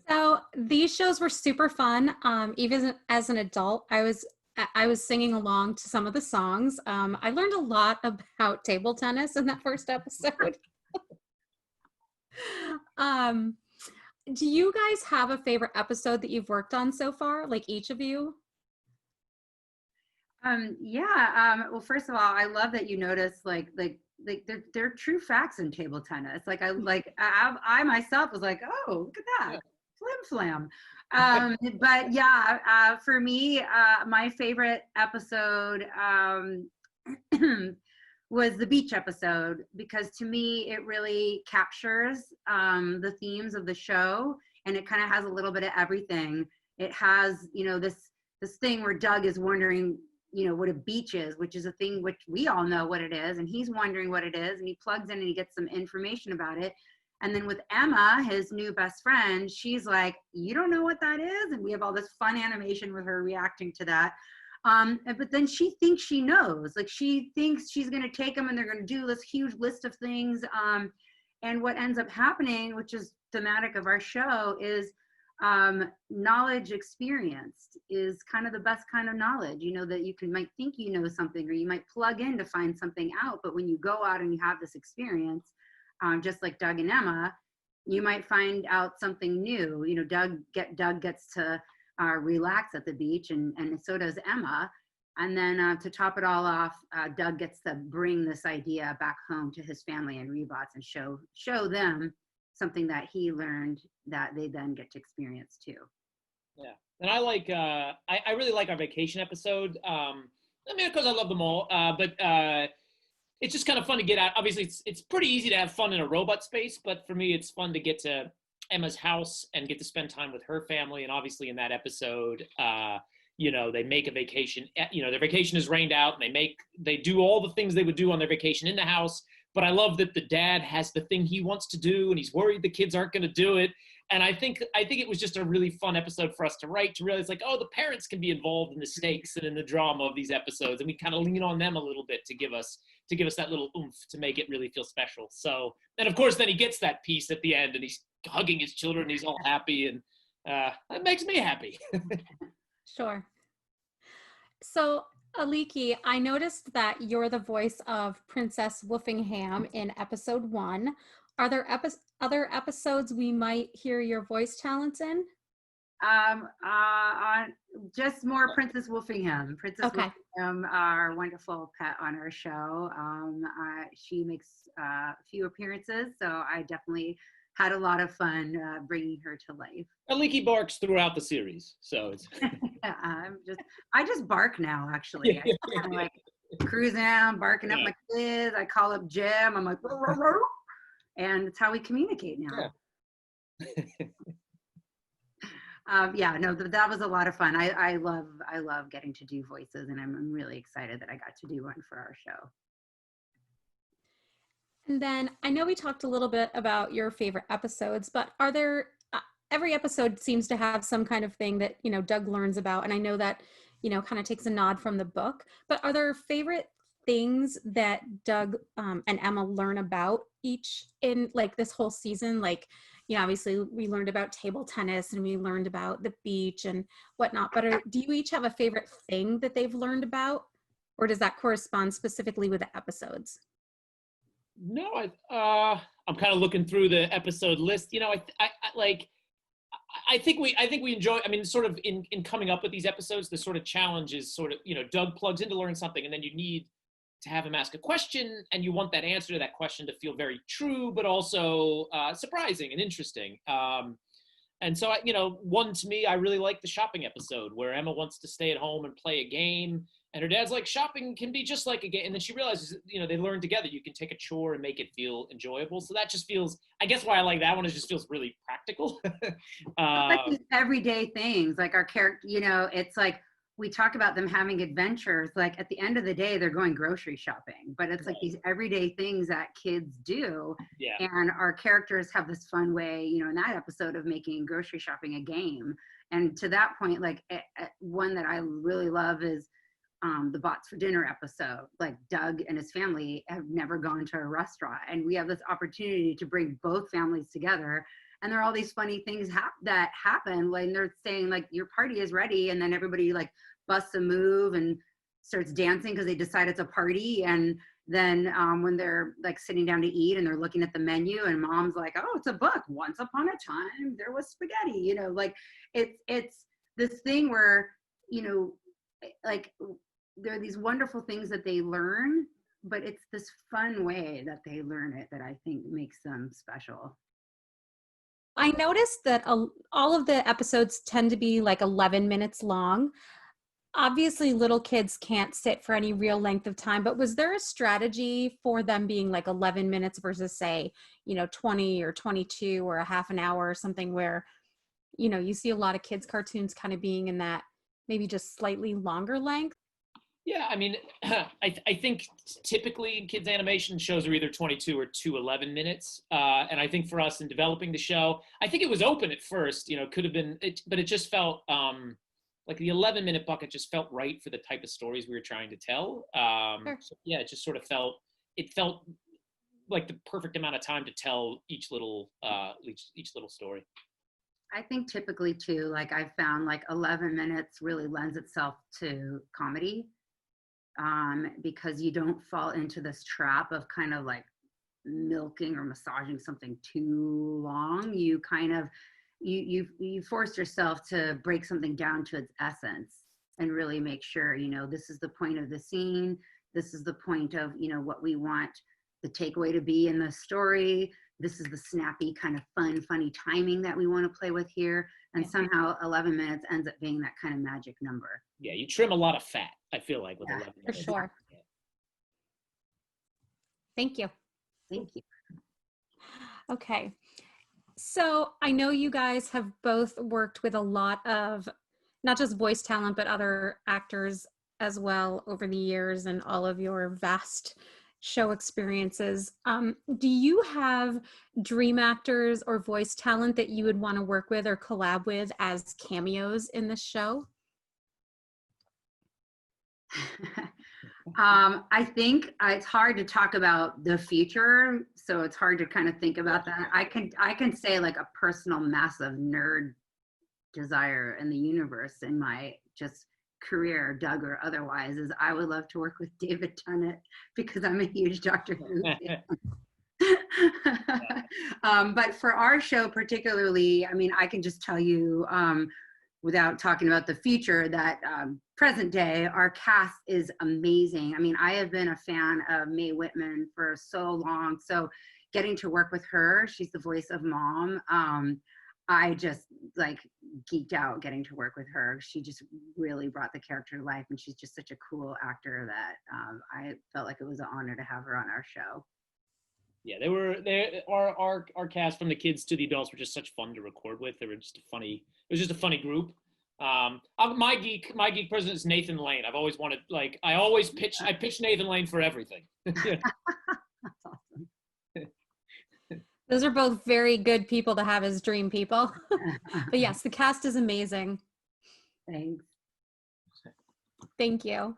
So these shows were super fun. Even as an adult, I was singing along to some of the songs. I learned a lot about table tennis in that first episode. um, do you guys have a favorite episode that you've worked on so far? Like each of you? Well, first of all, I love that you notice like there are true facts in table tennis. I myself was like, oh, look at that, flim flam. But yeah, for me, my favorite episode was the beach episode, because to me it really captures the themes of the show, and it kind of has a little bit of everything. It has, this thing where Doug is wondering, what a beach is, which is a thing which we all know what it is, and he's wondering what it is, and he plugs in and he gets some information about it. And then with Emma, his new best friend, she's like, you don't know what that is? And we have all this fun animation with her reacting to that. But then she thinks she knows, like she thinks she's going to take them and they're going to do this huge list of things. And what ends up happening, which is thematic of our show, is knowledge experienced is kind of the best kind of knowledge, that you might think you know something, or you might plug in to find something out. But when you go out and you have this experience, just like Doug and Emma, you might find out something new. Doug gets to relax at the beach, and so does Emma. And then to top it all off, Doug gets to bring this idea back home to his family and Rebots, and show them something that he learned that they then get to experience too. Yeah, and I really like our vacation episode. Because I love them all, but it's just kind of fun to get out. Obviously, it's pretty easy to have fun in a robot space, but for me, it's fun to get to Emma's house and get to spend time with her family. And obviously, in that episode, they make a vacation. Their vacation is rained out, and they do all the things they would do on their vacation in the house. But I love that the dad has the thing he wants to do, and he's worried the kids aren't going to do it. And I think it was just a really fun episode for us to write, to realize, like, oh, the parents can be involved in the stakes and in the drama of these episodes, and we kind of lean on them a little bit to give us that little oomph to make it really feel special. So, and of course, then he gets that piece at the end, and he's hugging his children, and he's all happy, and that makes me happy. Sure. So, Aliki, I noticed that you're the voice of Princess Wolfingham in episode 1. Are there other episodes we might hear your voice talents in? Just more Princess Wolfingham. Wolfingham, our wonderful pet on our show. She makes a few appearances, so I definitely had a lot of fun bringing her to life. Aliki barks throughout the series, so it's. I just bark now. Actually, I kind of like cruising out, barking at my kids. I call up Jim. I'm like, row, row, row. And it's how we communicate now. Yeah. That was a lot of fun. I love getting to do voices, and I'm really excited that I got to do one for our show. And then I know we talked a little bit about your favorite episodes, but are there, every episode seems to have some kind of thing that, Doug learns about. And I know that, kind of takes a nod from the book, but are there favorite things that Doug and Emma learn about each in like this whole season? Like, obviously we learned about table tennis and we learned about the beach and whatnot, but do you each have a favorite thing that they've learned about? Or does that correspond specifically with the episodes? No, I'm kind of looking through the episode list. I think we enjoy. I mean, sort of in coming up with these episodes, the sort of challenge is sort of, Doug plugs in to learn something, and then you need to have him ask a question, and you want that answer to that question to feel very true, but also surprising and interesting. And so, one to me, I really like the shopping episode where Emma wants to stay at home and play a game. And her dad's like, shopping can be just like a game. And then she realizes, they learn together. You can take a chore and make it feel enjoyable. So that just feels, I guess why I like that one, is just feels really practical. Like these everyday things, like our character, it's like, we talk about them having adventures. Like at the end of the day, they're going grocery shopping, but it's like these everyday things that kids do. Yeah. And our characters have this fun way, in that episode, of making grocery shopping a game. And to that point, like one that I really love is the Bots for Dinner episode. Like Doug and his family have never gone to a restaurant, and we have this opportunity to bring both families together. And there are all these funny things that happen when they're saying like your party is ready, and then everybody like busts a move and starts dancing because they decide it's a party. And then when they're like sitting down to eat and they're looking at the menu and mom's like, oh, it's a book. Once upon a time there was spaghetti, you know, like it's this thing where, you know, like there are these wonderful things that they learn, but it's this fun way that they learn it that I think makes them special. I noticed that all of the episodes tend to be like 11 minutes long. Obviously, little kids can't sit for any real length of time, but was there a strategy for them being like 11 minutes versus, say, 20 or 22 or a half an hour or something where, you see a lot of kids' cartoons kind of being in that maybe just slightly longer length? Yeah, I mean, I think typically in kids animation shows are either 22 or 2 11 minutes, and I think for us in developing the show, I think it was open at first, could have been, but it just felt like the 11-minute bucket just felt right for the type of stories we were trying to tell. Sure. So yeah, it just sort of felt like the perfect amount of time to tell each little story. I think typically too, like I've found like 11 minutes really lends itself to comedy, because you don't fall into this trap of kind of like milking or massaging something too long. You kind of, you force yourself to break something down to its essence and really make sure, this is the point of the scene. This is the point of, what we want the takeaway to be in the story. This is the snappy kind of funny timing that we want to play with here. And somehow 11 minutes ends up being that kind of magic number. Yeah, you trim a lot of fat, I feel like, with 11 For minutes. sure. Yeah. Thank you. Thank you. Okay. So I know you guys have both worked with a lot of not just voice talent, but other actors as well over the years and all of your vast show experiences. Do you have dream actors or voice talent that you would want to work with or collab with as cameos in this show? I think it's hard to talk about the future, so it's hard to kind of think about that. I can say like a personal massive nerd desire in the universe in my just career, Doug or otherwise, is I would love to work with David Tennant because I'm a huge Doctor Who fan. But for our show particularly, I mean, I can just tell you, without talking about the future, that present day, our cast is amazing. I mean, I have been a fan of Mae Whitman for so long. So getting to work with her, she's the voice of Mom. I just like geeked out getting to work with her. She just really brought the character to life, and she's just such a cool actor that I felt like it was an honor to have her on our show. Yeah, our cast from the kids to the adults were just such fun to record with. They were just it was just a funny group. My geek president is Nathan Lane. I've always wanted, like, I pitch Nathan Lane for everything. That's awesome. Those are both very good people to have as dream people. But yes, the cast is amazing. Thanks. Thank you.